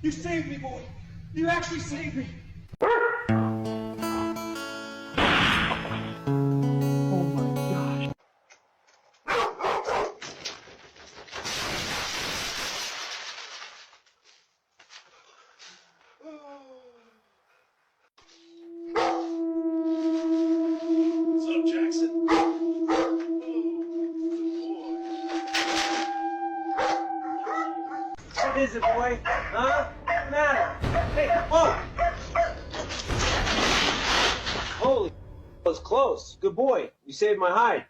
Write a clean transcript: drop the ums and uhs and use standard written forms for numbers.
You saved me, boy. You actually saved me. Oh my gosh. What's up, Jackson? What is it, boy? Huh? What's the matter? Hey, whoa! Holy, that was close. Good boy. You saved my hide.